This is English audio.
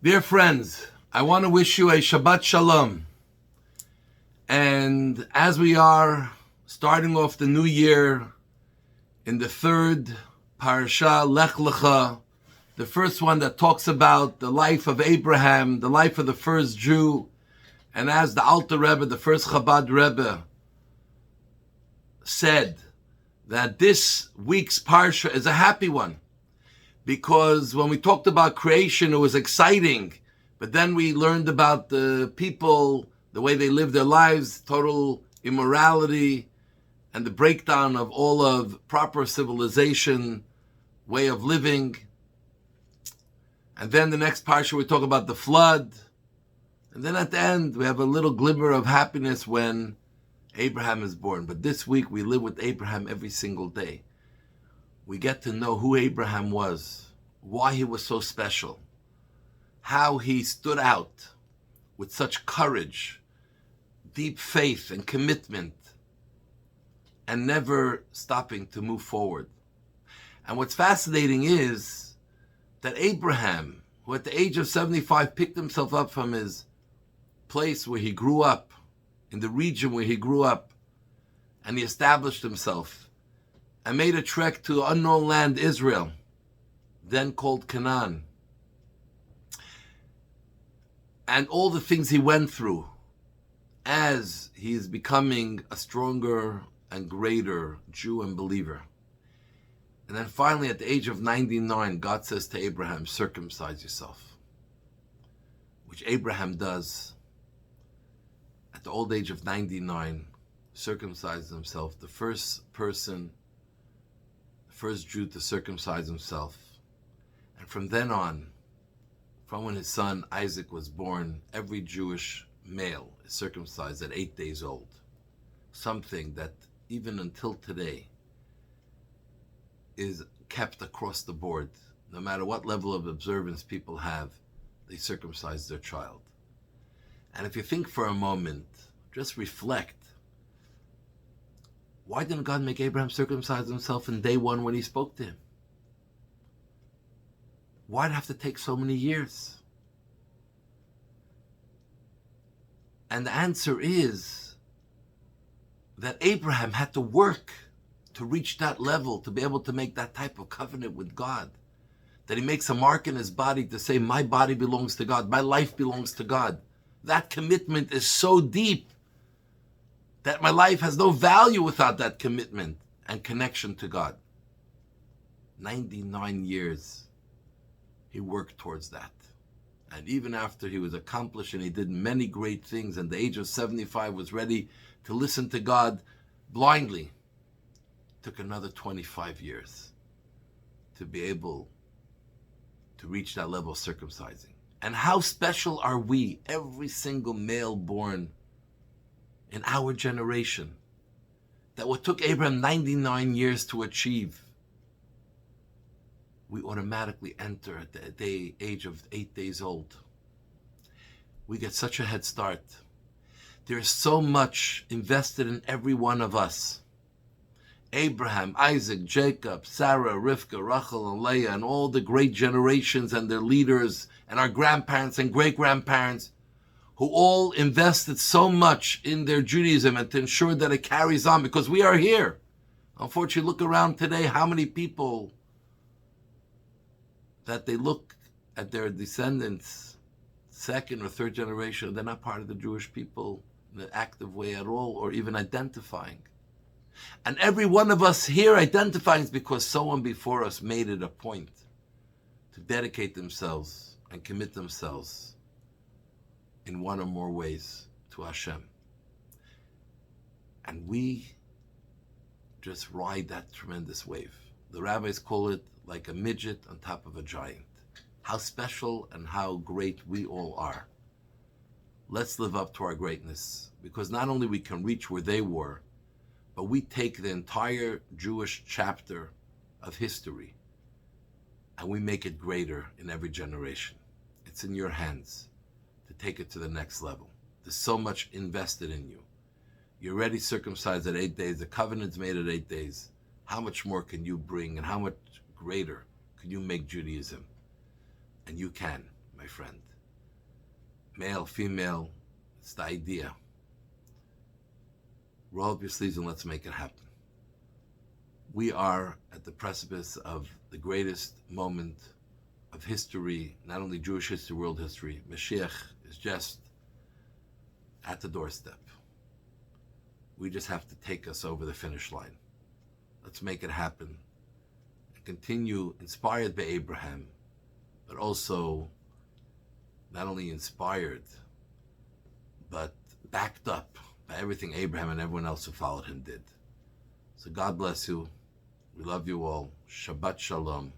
Dear friends, I want to wish you a Shabbat Shalom. And as we are starting off the new year in the third parasha, Lech Lecha, the first one that talks about the life of Abraham, the life of the first Jew, and as the Alter Rebbe, the first Chabad Rebbe, said that this week's parsha is a happy one. Because when we talked about creation, it was exciting. But then we learned about the people, the way they live their lives, total immorality, and the breakdown of all of proper civilization, way of living. And then the next parsha, we talk about the flood. And then at the end, we have a little glimmer of happiness when Abraham is born. But this week, we live with Abraham every single day. We get to know who Abraham was, why he was so special, how he stood out with such courage, deep faith and commitment, and never stopping to move forward. And what's fascinating is that Abraham, who at the age of 75 picked himself up from his place where he grew up, in the region where he grew up, and he established himself, and made a trek to unknown land, Israel, then called Canaan. And all the things he went through as he is becoming a stronger and greater Jew and believer. And then finally, at the age of 99, God says to Abraham, circumcise yourself. Which Abraham does at the old age of 99, circumcises himself, the first person, first Jew to circumcise himself. And from then on, from when his son Isaac was born, every Jewish male is circumcised at 8 days old. Something that even until today is kept across the board. No matter what level of observance people have, they circumcise their child. And if you think for a moment, just reflect, why didn't God make Abraham circumcise himself in day one when he spoke to him? Why'd it have to take so many years? And the answer is that Abraham had to work to reach that level, to be able to make that type of covenant with God. That he makes a mark in his body to say, my body belongs to God, my life belongs to God. That commitment is so deep that my life has no value without that commitment and connection to God. 99 years he worked towards that. And even after he was accomplished and he did many great things, and the age of 75 was ready to listen to God blindly, it took another 25 years to be able to reach that level of circumcising. And how special are we, every single male born in our generation, that what took Abraham 99 years to achieve, we automatically enter at the age of 8 days old. We get such a head start. There is so much invested in every one of us. Abraham, Isaac, Jacob, Sarah, Rivka, Rachel, and Leah, and all the great generations and their leaders, and our grandparents and great-grandparents, who all invested so much in their Judaism and to ensure that it carries on, because we are here. Unfortunately, look around today, how many people that they look at their descendants, second or third generation, they're not part of the Jewish people in an active way at all, or even identifying. And every one of us here identifying is because someone before us made it a point to dedicate themselves and commit themselves in one or more ways to Hashem. And we just ride that tremendous wave. The rabbis call it like a midget on top of a giant. How special and how great we all are. Let's live up to our greatness, because not only we can reach where they were, but we take the entire Jewish chapter of history and we make it greater in every generation. It's in your hands to take it to the next level. There's so much invested in you. You're already circumcised at 8 days. The covenant's made at 8 days. How much more can you bring, and how much greater can you make Judaism? And you can, my friend. Male, female, it's the idea. Roll up your sleeves and let's make it happen. We are at the precipice of the greatest moment of history, not only Jewish history, world history. Mashiach is just at the doorstep. We just have to take us over the finish line. Let's make it happen and continue inspired by Abraham, but also not only inspired, but backed up by everything Abraham and everyone else who followed him did. So God bless you. We love you all. Shabbat Shalom.